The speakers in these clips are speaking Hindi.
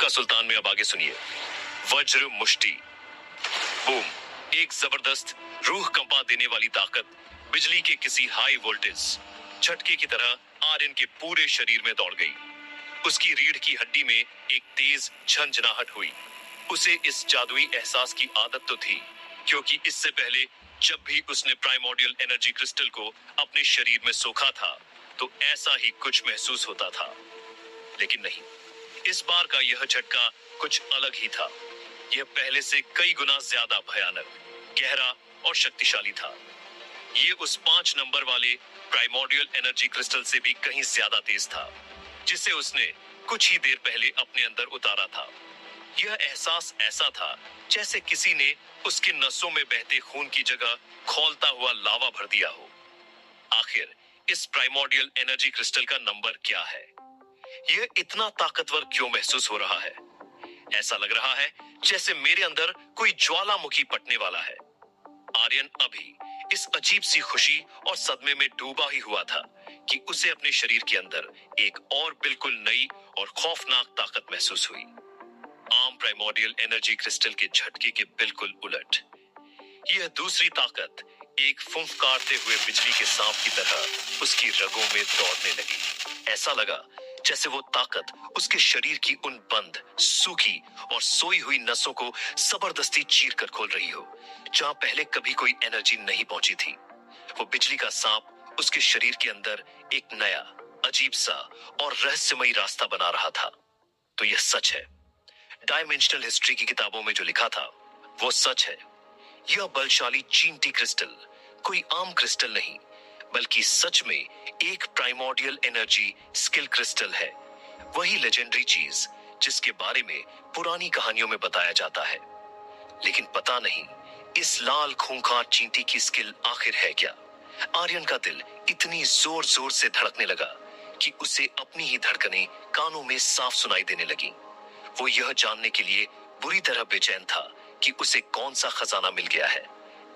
का सुल्तान में अब आगे सुनिए। वज्र मुष्टि। बूम। एक जबरदस्त रूह कंपा देने वाली ताकत बिजली के किसी हाई वोल्टेज झटके की तरह आर्यन के पूरे शरीर में दौड़ गई। उसकी रीढ़ की हड्डी में एक तेज झंझनाहट हुई। उसे इस जादुई एहसास की आदत तो थी, क्योंकि इससे पहले जब भी उसने प्राइमोर्डियल एनर्जी क्रिस्टल को अपने शरीर में सोखा था तो ऐसा ही कुछ महसूस होता था। लेकिन नहीं, इस बार का यह झटका कुछ अलग ही था। यह पहले से कई गुना ज्यादा भयानक, गहरा और शक्तिशाली था। ये उस 5 नंबर वाले प्राइमोर्डियल एनर्जी क्रिस्टल से भी कहीं ज्यादा तेज था, जिसे उसने कुछ ही देर पहले अपने अंदर उतारा था। यह एहसास ऐसा था जैसे किसी ने उसके नसों में बहते खून की जगह खौलता हुआ लावा भर दिया हो। आखिर इस प्राइमोर्डियल एनर्जी क्रिस्टल का नंबर क्या है? यह इतना ताकतवर क्यों महसूस हो रहा है? ऐसा लग रहा है जैसे मेरे अंदर कोई ज्वालामुखी फटने वाला है। आर्यन अभी इस अजीब सी खुशी और सदमे में डूबा ही हुआ था कि उसे अपने शरीर के अंदर एक और बिल्कुल नई और खौफनाक ताकत महसूस हुई। आम प्राइमोर्डियल एनर्जी क्रिस्टल के झटके के बिल्कुल उलट यह दूसरी ताकत एक फुंफकारते हुए बिजली के सांप की तरह उसकी रगों में दौड़ने लगी। ऐसा लगा जैसे वो ताकत उसके शरीर की उन बंद, सूखी और सोई हुई नसों को जबरदस्ती चीर कर खोल रही हो, जहां पहले कभी कोई एनर्जी नहीं पहुंची थी। वो बिजली का सांप उसके शरीर के अंदर एक नया, अजीब सा और रहस्यमयी रास्ता बना रहा था। तो यह सच है। डायमेंशनल हिस्ट्री की किताबों में जो लिखा था वो सच है। यह बलशाली चींटी क्रिस्टल कोई आम क्रिस्टल नहीं, बल्कि सच में एक प्राइमोर्डियल एनर्जी स्किल क्रिस्टल है। वही लेजेंडरी चीज जिसके बारे में पुरानी कहानियों में बताया जाता है। लेकिन पता नहीं इस लाल खूंखार चींटी की स्किल आखिर है क्या? आर्यन का दिल इतनी जोर जोर से धड़कने लगा कि उसे अपनी ही धड़कनें कानों में साफ सुनाई देने लगी। वो यह जानने के लिए बुरी तरह बेचैन था कि उसे कौन सा खजाना मिल गया है।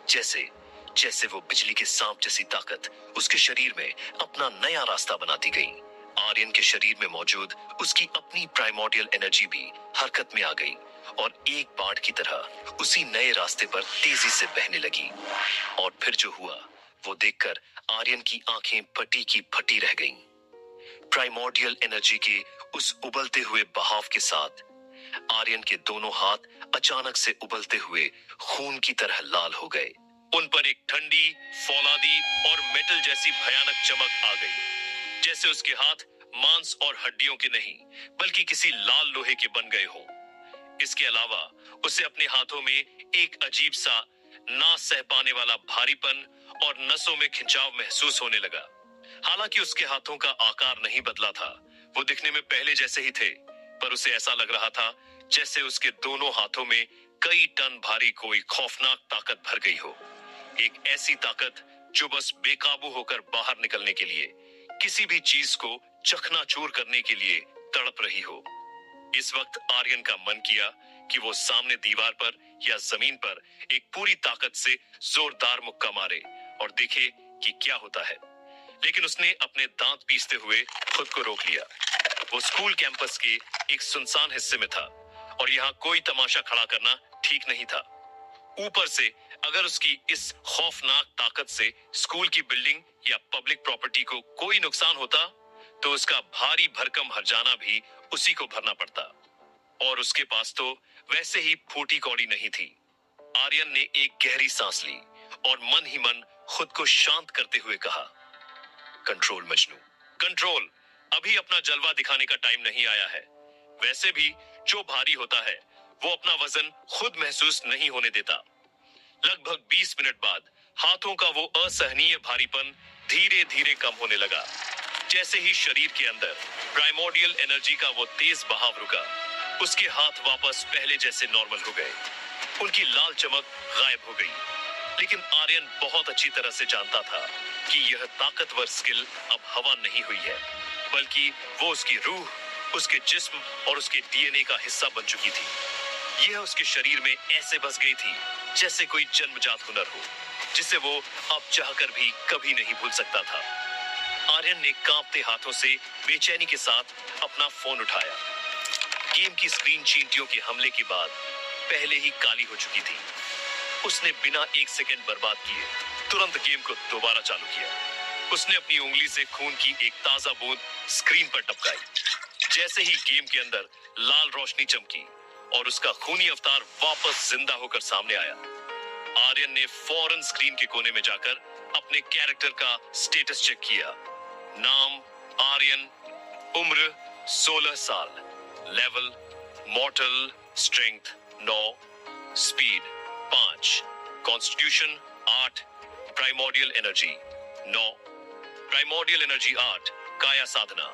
जैसे जैसे वो बिजली के सांप जैसी ताकत उसके शरीर में अपना नया रास्ता बनाती गई, आर्यन के शरीर में मौजूद उसकी अपनी प्राइमोर्डियल एनर्जी भी हरकत में आ गई और एक बाढ़ की तरह उसी नए रास्ते पर तेजी से बहने लगी। और फिर जो हुआ वो देखकर आर्यन की आंखें फटी की फटी रह गईं। प्राइमोर्डियल एनर्जी के उस उबलते हुए बहाव के साथ आर्यन के दोनों हाथ अचानक से उबलते हुए खून की तरह लाल हो गए। उन पर एक ठंडी, फौलादी और मेटल जैसी भयानक चमक आ गई, जैसे उसके हाथ मांस और हड्डियों के नहीं बल्कि किसी लाल लोहे के बन गए हों। इसके अलावा उसे अपने हाथों में एक अजीब सा, ना सह पाने वाला भारीपन और नसों में खिंचाव महसूस होने लगा। हालांकि उसके हाथों का आकार नहीं बदला था, वो दिखने में पहले जैसे ही थे, पर उसे ऐसा लग रहा था जैसे उसके दोनों हाथों में कई टन भारी कोई खौफनाक ताकत भर गई हो। एक ऐसी ताकत जो बस बेकाबू होकर बाहर निकलने के लिए, किसी भी चीज को चकनाचूर करने के लिए तड़प रही हो। इस वक्त आर्यन का मन किया कि वो सामने दीवार पर या जमीन पर एक पूरी ताकत से जोरदार मुक्का मारे और देखे कि क्या होता है। लेकिन उसने अपने दांत पीसते हुए खुद को रोक लिया। वो स्कूल कैंपस के एक सुनसान हिस्से में था और यहाँ कोई तमाशा खड़ा करना ठीक नहीं था। ऊपर से अगर उसकी इस खौफनाक ताकत से स्कूल की बिल्डिंग या पब्लिक प्रॉपर्टी को कोई नुकसान होता तो उसका भारी भरकम हर्जाना भी उसी को भरना पड़ता, और उसके पास तो वैसे ही फूटी कौड़ी नहीं थी। आर्यन ने एक गहरी सांस ली और मन ही मन खुद को शांत करते हुए कहा, कंट्रोल मजनू, कंट्रोल। अभी अपना जलवा दिखाने का टाइम नहीं आया है। वैसे भी जो भारी होता है वो अपना वजन खुद महसूस नहीं होने देता। लगभग 20 मिनट बाद हाथों का वो असहनीय भारीपन धीरे धीरे कम होने लगा। जैसे ही शरीर के अंदर प्राइमोर्डियल एनर्जी का वो तेज बहाव रुका, उसके हाथ वापस पहले जैसे नॉर्मल हो गए। उनकी लाल चमक गायब हो गई। लेकिन आर्यन बहुत अच्छी तरह से जानता था कि यह ताकतवर स्किल अब हवा नहीं हुई है, बल्कि वो उसकी रूह, उसके जिस्म और उसके डीएनए का हिस्सा बन चुकी थी। यह उसके शरीर में ऐसे बस गई थी जैसे कोई जन्मजात हुनर हो, जिसे वो अब चाहकर भी कभी नहीं भूल सकता था। आर्यन ने कांपते हाथों से बेचैनी के साथ अपना फोन उठाया। गेम की स्क्रीन चींटियों के हमले के बाद पहले ही काली हो चुकी थी। उसने बिना एक सेकंड बर्बाद किए तुरंत गेम को दोबारा चालू किया। उसने अपनी उंगली से खून की एक ताजा बूंद स्क्रीन पर टपकाई। जैसे ही गेम के अंदर लाल रोशनी चमकी और उसका खूनी अवतार वापस जिंदा होकर सामने आया, आर्यन ने फौरन स्क्रीन के कोने में जाकर अपने कैरेक्टर का स्टेटस चेक किया। नाम आर्यन, उम्र 16 साल, level मॉर्टल, strength 9, speed 5, constitution 8, primordial energy 9, primordial energy 8, काया साधना,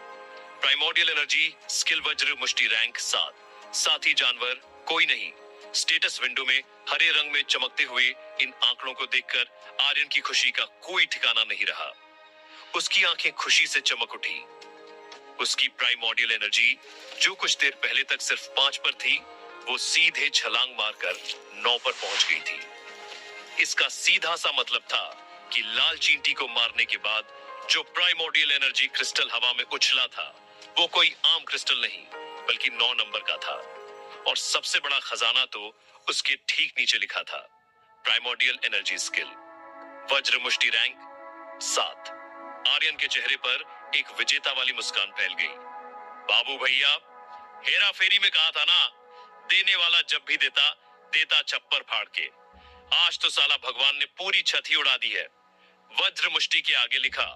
प्राइमोर्डियल एनर्जी स्किल वज्र मुष्टि रैंक 7, साथी जानवर कोई नहीं। स्टेटस विंडो में हरे रंग में चमकते हुए इन आंकड़ों को देखकर आर्यन की खुशी का कोई ठिकाना नहीं रहा। उसकी आंखें खुशी से चमक उठी। उसकी प्राइमोर्डियल एनर्जी जो कुछ देर पहले तक सिर्फ 5 पर थी, वो सीधे छलांग मारकर 9 पर पहुंच गई थी। इसका सीधा सा मतलब था कि लाल चींटी को मारने के बाद जो प्राइमोर्डियल एनर्जी क्रिस्टल हवा में उछला था, वो कोई आम क्रिस्टल नहीं बल्कि 9 नंबर का था। और सबसे बड़ा खजाना तो उसके ठीक नीचे लिखा था, प्राइमोर्डियल एनर्जी स्किल वज्र मुष्टि रैंक 7। आर्यन के चेहरे पर एक विजेता वाली मुस्कान फैल गई। बाबू भैया, हेरा फेरी में कहा था ना, देने वाला जब भी देता देता छप्पर फाड़ के। आज तो साला भगवान ने पूरी छत ही उड़ा दी है। वज्र मुष्टि के आगे लिखा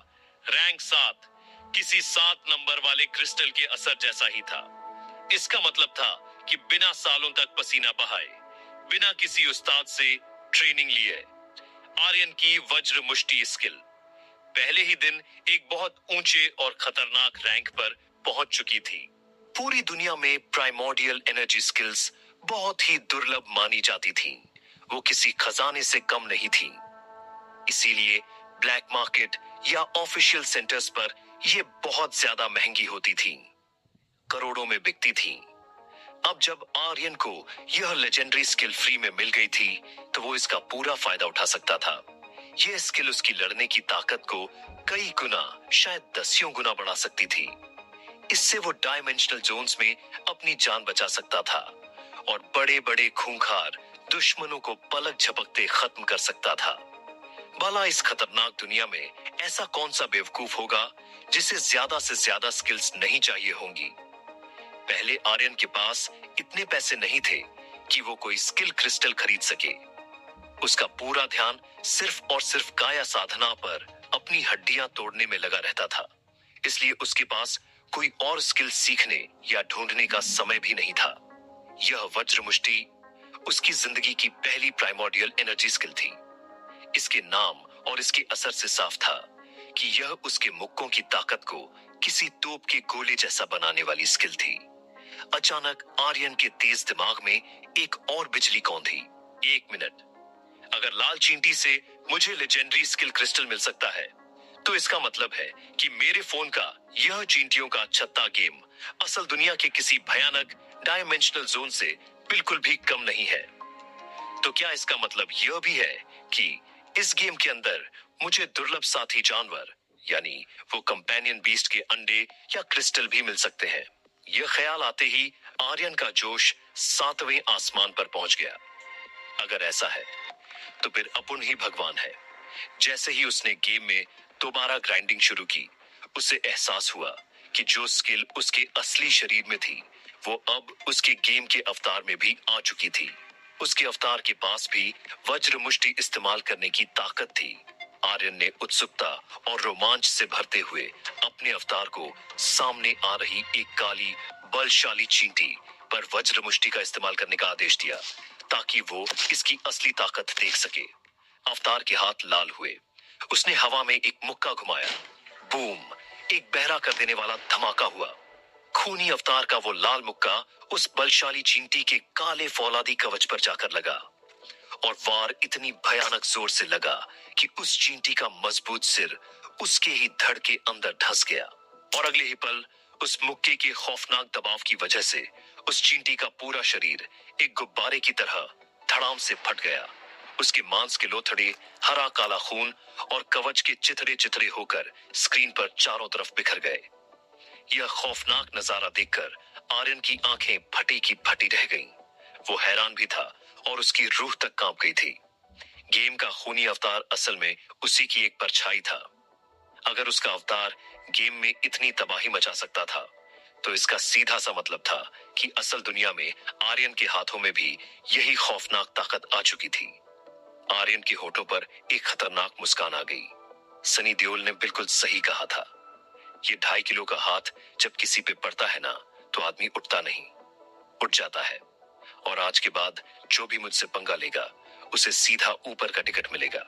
रैंक 7 किसी 7 नंबर वाले क्रिस्टल के असर जैसा ही था। इसका मतलब था कि बिना सालों तक पसीना बहाए, बिना किसी उस्ताद से ट्रेनिंग लिए, आर्यन की वज्र मुष्टि स्किल पहले ही दिन एक बहुत ऊंचे और खतरनाक रैंक पर पहुंच चुकी थी। पूरी दुनिया में प्राइमोर्डियल एनर्जी स्किल्स बहुत ही दुर्लभ मानी जाती थीं। वो किसी खजाने से कम नहीं थी। इसीलिए ब्लैक मार्केट या ऑफिशियल सेंटर्स पर ये बहुत ज्यादा महंगी होती थीं, करोड़ों में बिकती थीं। अब जब आर्यन को यह लेजेंडरी स्किल फ्री में मिल गई थी, तो वो इसका पूरा फायदा उठा सकता था। यह स्किल उसकी लड़ने की ताकत को कई गुना, शायद दसियों गुना बढ़ा सकती थी। इससे वो डायमेंशनल जोन्स में अपनी जान बचा सकता था और बड़े बड़े खूंखार दुश्मनों को पलक झपकते खत्म कर सकता था। भला इस खतरनाक दुनिया में ऐसा कौन सा बेवकूफ होगा जिसे ज्यादा से ज्यादा स्किल्स नहीं चाहिए होंगी। पहले आर्यन के पास इतने पैसे नहीं थे कि वो कोई स्किल क्रिस्टल खरीद सके। उसका पूरा ध्यान सिर्फ और सिर्फ काया साधना पर अपनी हड्डियां तोड़ने में लगा रहता था। इसलिए उसके पास कोई और स्किल सीखने या ढूंढने का समय भी नहीं था। यह वज्र मुष्टि उसकी जिंदगी की पहली प्राइमोर्डियल एनर्जी स्किल थी। इसके नाम और इसके असर से साफ था कि यह उसके मुक्कों की ताकत को किसी तोप के गोले जैसा बनाने वाली स्किल थी। अचानक आर्यन के तेज दिमाग में एक और बिजली कौंधी। 1 मिनट, अगर लाल चींटी से मुझे लेजेंडरी स्किल क्रिस्टल मिल सकता है, तो इसका मतलब है कि मेरे फोन का यह चींटियों का छत्ता गेम असल दुनिया के किसी भयानक डायमेंशनल जोन से बिल्कुल भी कम नहीं है। तो क्या इसका मतलब यह भी है कि इस गेम के अंदर मुझे दुर्लभ साथी जानवर, यानी वो कंपेनियन बीस्ट के अंडे या क्रिस्टल भी मिल सकते हैं? यह ख्याल आते ही आर्यन का जोश 7वें आसमान पर पहुंच गया। अगर ऐसा है तो फिर अपुन ही भगवान है। जैसे ही उसने गेम में दोबारा ग्राइंडिंग शुरू की, उसे एहसास हुआ कि जो स्किल उसके असली शरीर में थी, वो अब उसके गेम के अवतार में भी आ चुकी थी। उसके अवतार के पास भी वज्र मुष्टि इस्तेमाल करने की ताकत थी। आर्यन ने उत्सुकता और रोमांच से भरते हुए अपने अवतार को सामने आ रही एक काली बलशाली चींटी पर वज्र मुष्टि का इस्तेमाल करने का आदेश दिया, ताकि वो इसकी असली ताकत देख सके। अवतार के हाथ लाल हुए। उसने हवा में एक मुक्का घुमाया। बूम! एक बहरा कर देने वाला धमाका हुआ। खूनी अवतार का वो लाल मुक्का उस बलशाली चींटी के काले फौलादी कवच पर जाकर लगा और वार इतनी भयानक जोर से लगा कि उस चींटी का मजबूत सिर उसके ही धड़ के अंदर धंस गया। और अगले ही पल उस मुक्के के खौफनाक दबाव की वजह से उस चींटी का पूरा शरीर एक गुब्बारे की तरह धड़ाम से फट गया। उसके मांस के लोथड़े, हरा काला खून और कवच के चिथड़े चिथड़े होकर स्क्रीन पर चारों तरफ बिखर गए। यह खौफनाक नजारा देखकर आर्यन की आंखें फटी की फटी रह गईं। वो हैरान भी था और उसकी रूह तक कांप गई थी। गेम का खूनी अवतार असल में उसी की एक परछाई था। अगर उसका अवतार गेम में इतनी तबाही मचा सकता था, तो इसका सीधा सा मतलब था कि असल दुनिया में आर्यन के हाथों में भी यही खौफनाक ताकत आ चुकी थी। आर्यन के होठों पर एक खतरनाक मुस्कान आ गई। सनी देओल ने बिल्कुल सही कहा था। ये 2.5 किलो का हाथ जब किसी पे पड़ता है ना, तो आदमी उठता नहीं, उठ जाता है। और आज के बाद जो भी मुझसे पंगा लेगा, उसे सीधा ऊपर का टिकट मिलेगा।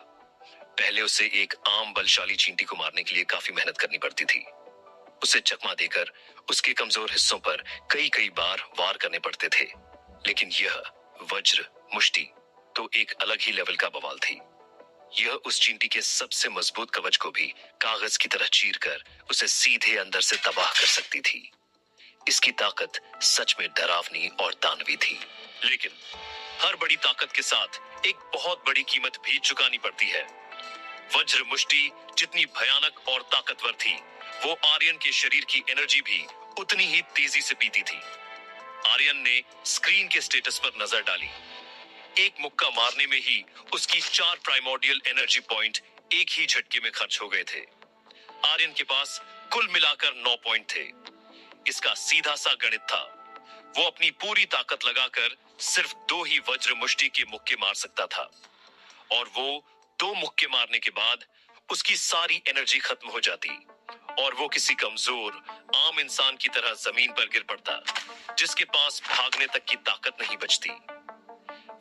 पहले उसे एक आम बलशाली चींटी को मारने के लिए काफी मेहनत करनी पड़ती थी। उसे चकमा देकर उसके कमजोर हिस्सों पर कई कई बार वार करने पड़ते थे। लेकिन यह वज्र मुष्टि तो एक अलग ही लेवल का बवाल थी। यह उस चींटी के सबसे मजबूत कवच को भी कागज की तरह चीरकर उसे सीधे अंदर से तबाह कर सकती थी। इसकी ताकत सच में डरावनी और दानवी थी। लेकिन हर बड़ी ताकत के साथ एक बहुत बड़ी कीमत भी चुकानी पड़ती है। वज्र मुष्टि जितनी भयानक और ताकतवर थी, वो आर्यन के शरीर की एनर्जी भी उतनी ही तेजी से पीती थी। आर्यन ने स्क्रीन के स्टेटस पर नजर डाली। एक मुक्का मारने में ही उसकी 4 प्राइमोर्डियल एनर्जी पॉइंट एक ही झटके में खर्च हो गए थे। आर्यन के पास कुल मिलाकर 9 पॉइंट थे। इसका सीधा सा गणित था। वो अपनी पूरी ताकत लगाकर सिर्फ 2 ही वज्र मुष्टि के मुक्के मार सकता था, और वो 2 मुक्के मारने के बाद उसकी सारी एनर्जी खत्म हो जाती और वो किसी कमजोर आम इंसान की तरह जमीन पर गिर पड़ता, जिसके पास भागने तक की ताकत नहीं बचती।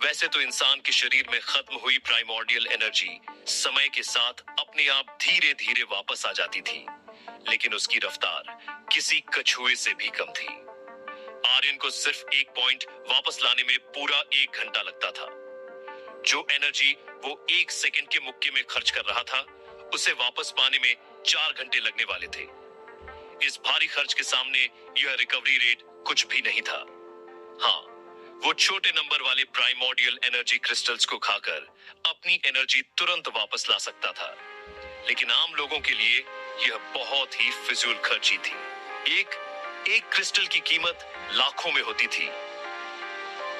वैसे तो इंसान के शरीर में खत्म हुई प्राइमोर्डियल एनर्जी समय के साथ अपने आप धीरे धीरे वापस आ जाती थी, लेकिन उसकी रफ्तार किसी कछुए से भी कम थी। आर्यन को सिर्फ 1 पॉइंट वापस लाने में पूरा 1 घंटा लगता था। जो एनर्जी वो 1 सेकंड के मुक्के में खर्च कर रहा था, उसे वापस पाने में 4 घंटे लगने वाले थे। इस भारी खर्च के सामने यह रिकवरी रेट कुछ भी नहीं था। हाँ, वो छोटे नंबर वाले प्राइमोर्डियल एनर्जी क्रिस्टल्स को खाकर अपनी एनर्जी तुरंत वापस ला सकता था, लेकिन आम लोगों के लिए यह बहुत ही फिजूल खर्ची थी। एक क्रिस्टल की कीमत लाखों में होती थी।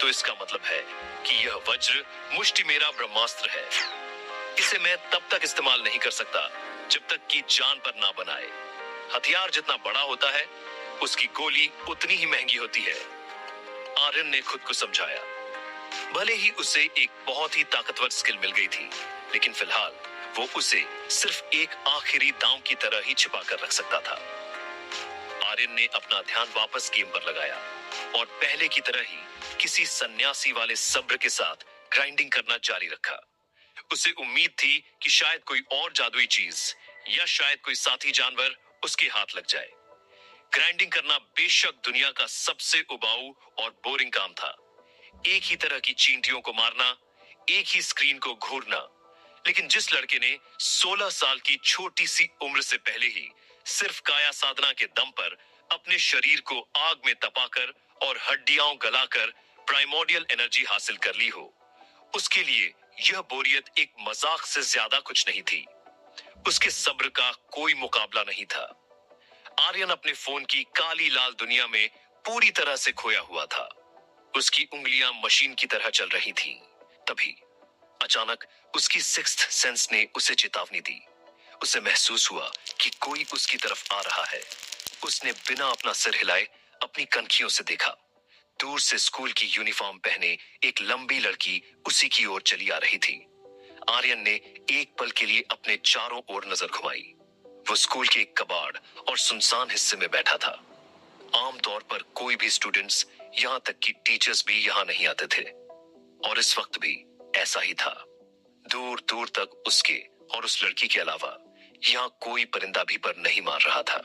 तो इसका मतलब है कि यह वज्र मुष्टि मेरा ब्रह्मास्त्र है। इसे मैं तब तक इस्तेमाल नहीं कर सकता जब तक कि जान पर ना बनाए। हथियार जितना बड़ा होता है, उसकी गोली उतनी ही महंगी होती है। आर्यन ने खुद को समझाया। भले ही उसे एक बहुत ही ताकतवर स्किल मिल गई थी, लेकिन फिलहाल वो उसे सिर्फ एक आखिरी दांव की तरह ही छिपा कर रख सकता था। आर्यन ने अपना ध्यान वापस गेम पर लगाया और पहले की तरह ही किसी सन्यासी वाले सब्र के साथ ग्राइंडिंग करना जारी रखा। उसे उम्मीद थी कि शायद कोई और जादुई चीज या शायद कोई साथी जानवर उसके हाथ लग जाए। ग्राइंडिंग करना बेशक दुनिया का सबसे उबाऊ और बोरिंग काम था। एक ही तरह की चींटियों को मारना, एक ही स्क्रीन को घूरना, लेकिन जिस लड़के ने 16 साल की छोटी सी उम्र से पहले ही सिर्फ काया साधना के दम पर अपने शरीर को आग में तपाकर और हड्डियां गलाकर प्राइमोर्डियल एनर्जी हासिल कर ली हो, उसके लिए यह बोरियत एक मजाक से ज्यादा कुछ नहीं थी। उसके सब्र का कोई मुकाबला नहीं था। आर्यन अपने फोन की काली लाल दुनिया में पूरी तरह से खोया हुआ था। उसकी उंगलियां मशीन की तरह चल रही थीं। तभी अचानक उसकी सिक्स्थ सेंस ने उसे चेतावनी दी। उसे महसूस हुआ कि कोई उसकी तरफ आ रहा है। उसने बिना अपना सिर हिलाए अपनी कनखियों से देखा। दूर से स्कूल की यूनिफॉर्म पहने एक लंबी लड़की उसी की ओर चली आ रही थी। आर्यन ने एक पल के लिए अपने चारों ओर नजर घुमाई। वो स्कूल के एक कबाड़ और सुनसान हिस्से में बैठा था। आमतौर पर कोई भी स्टूडेंट्स, यहाँ तक कि टीचर्स भी यहाँ नहीं आते थे, और इस वक्त भी ऐसा ही था। दूर दूर तक उसके और उस लड़की के अलावा यहाँ कोई परिंदा भी पर नहीं मार रहा था।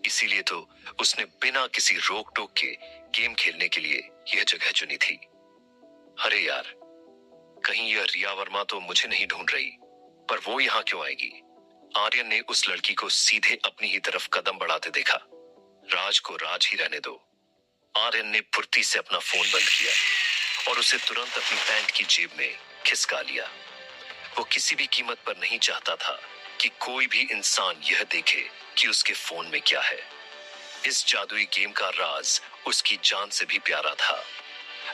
इसीलिए तो उसने बिना किसी रोक टोक के गेम खेलने के लिए यह जगह चुनी थी। अरे यार, कहीं यह रिया वर्मा तो मुझे नहीं ढूंढ रही, पर वो यहाँ क्यों आएगी? आर्यन ने उस लड़की को सीधे अपनी ही तरफ कदम बढ़ाते देखा। राज को राज ही रहने दो। आर्यन ने फुर्ती से अपना फोन बंद किया और उसे तुरंत अपनी पैंट की जेब में खिसका लिया। वो किसी भी कीमत पर नहीं चाहता था कि कोई भी इंसान यह देखे कि उसके फोन में क्या है। इस जादुई गेम का राज उसकी जान से भी प्यारा था।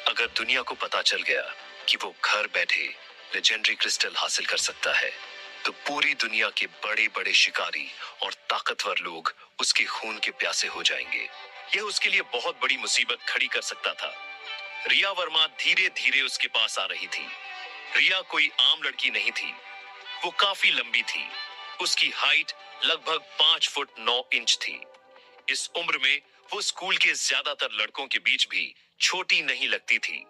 अगर दुनिया को पता चल गया कि वो घर बैठे लेजेंडरी क्रिस्टल हासिल कर सकता है, तो पूरी दुनिया के बड़े बड़े शिकारी और ताकतवर लोग उसके खून के प्यासे हो जाएंगे। यह उसके लिए बहुत बड़ी मुसीबत खड़ी कर सकता था। रिया वर्मा धीरे धीरे उसके पास आ रही थी। रिया कोई आम लड़की नहीं थी। वो काफी लंबी थी। उसकी हाइट लगभग 5 फुट 9 इंच थी। इस उम्र में वो स्कूल के ज्यादातर लड़कों के बीच भी छोटी नहीं लगती थी,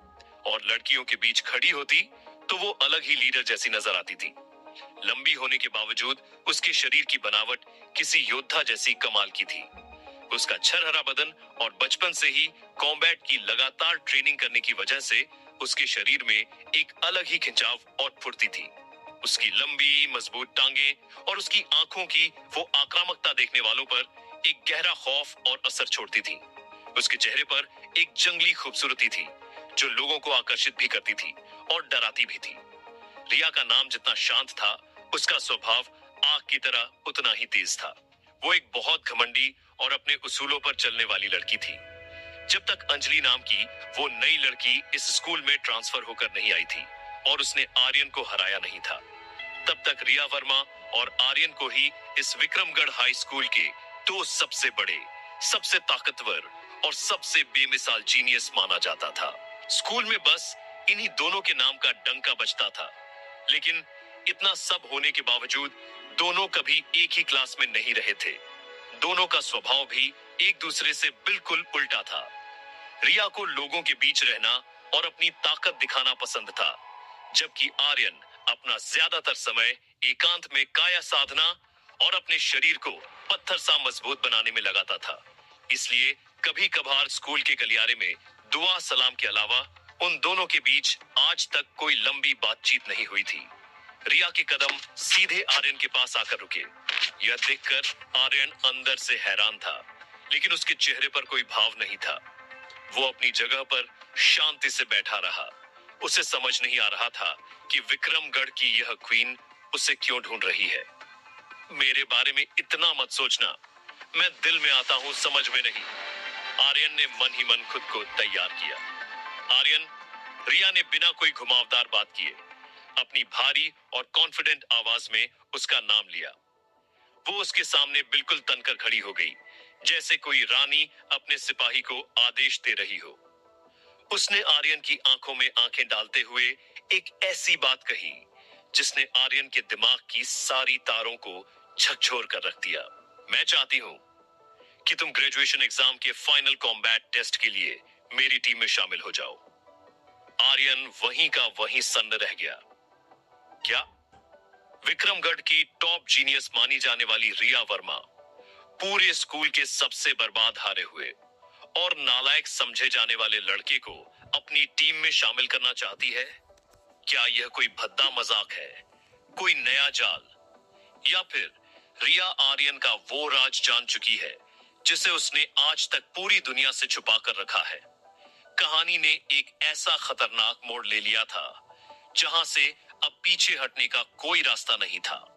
और लड़कियों के बीच खड़ी होती तो वो अलग ही लीडर जैसी नजर आती थी। लंबी होने के बावजूद उसके शरीर की बनावट किसी योद्धा जैसी कमाल की थी। उसका छरहरा बदन और बचपन से ही कॉम्बैट की लगातार ट्रेनिंग करने की वजह से उसके शरीर में एक अलग ही खिंचाव और फुर्ती थी। उसकी लंबी मजबूत टांगें और उसकी आंखों की वो आक्रामकता देखने वालों पर एक गहरा खौफ और असर छोड़ती थी। उसके चेहरे पर एक जंगली खूबसूरती थी जो लोगों को आकर्षित भी करती थी और डराती भी थी। रिया का नाम जितना शांत था, उसका स्वभाव आग की तरह उतना ही तेज था। वो एक बहुत घमंडी और अपने उसूलों पर चलने वाली लड़की थी। जब तक अंजलि नाम की वो नई लड़की इस स्कूल में ट्रांसफर होकर नहीं आई थी और उसने आर्यन को हराया नहीं था, तब तक रिया वर्मा और आर्यन को ही इस विक्रमगढ़ हाई स्कूल के दो सबसे बड़े, सबसे ताकतवर और सबसे बेमिसाल जीनियस माना जाता था। स्कूल में बस इन्हीं दोनों के नाम का डंका बजता था। लेकिन इतना सब होने के बावजूद दोनों कभी एक ही क्लास में नहीं रहे थे। दोनों का स्वभाव भी एक दूसरे से बिल्कुल उल्टा था। रिया को लोगों के बीच रहना और अपनी ताकत दिखाना पसंद था, जबकि आर्यन अपना ज्यादातर समय एकांत में काया साधना और अपने शरीर को पत्थर सा मजबूत बनाने में लगाता था। इसलिए कभी कभार स्कूल के गलियारे में दुआ सलाम के अलावा उन दोनों के बीच आज तक कोई लंबी बातचीत नहीं हुई थी। रिया के कदम सीधे आर्यन के पास आकर रुके। यह देखकर आर्यन अंदर से हैरान था, लेकिन उसके चेहरे पर कोई भाव नहीं था। वो अपनी जगह पर शांति से बैठा रहा। उसे समझ नहीं आ रहा था कि विक्रमगढ़ की यह क्वीन उसे क्यों ढूंढ रही है। मेरे बारे में इतना मत सोचना, मैं दिल में आता हूं, समझ में नहीं। आर्यन ने मन ही मन खुद को तैयार किया। आर्यन, रिया ने बिना कोई घुमावदार बात किए अपनी भारी और कॉन्फिडेंट आवाज में उसका नाम लिया। वो उसके सामने बिल्कुल तनकर खड़ी हो गई, जैसे कोई रानी अपने सिपाही को आदेश दे रही हो। उसने आर्यन की आंखों में आंखें डालते हुए एक ऐसी बात कही जिसने आर्यन के दिमाग की सारी तारों को झकझोर कर रख दिया। मैं चाहती हूं कि तुम ग्रेजुएशन एग्जाम के फाइनल कॉम्बैट टेस्ट के लिए मेरी टीम में शामिल हो जाओ। आर्यन वहीं का वहीं सन्न रह गया। क्या? विक्रमगढ़ की टॉप जीनियस मानी जाने वाली रिया वर्मा पूरे स्कूल के सबसे बर्बाद हारे हुए और नालायक समझे जाने वाले लड़के को अपनी टीम में शामिल करना चाहती है? क्या यह कोई भद्दा मजाक है, कोई नया जाल, या फिर रिया आर्यन का वो राज जान चुकी है जिसे उसने आज तक पूरी दुनिया से छुपा कर रखा है? कहानी ने एक ऐसा खतरनाक मोड़ ले लिया था जहां से अब पीछे हटने का कोई रास्ता नहीं था।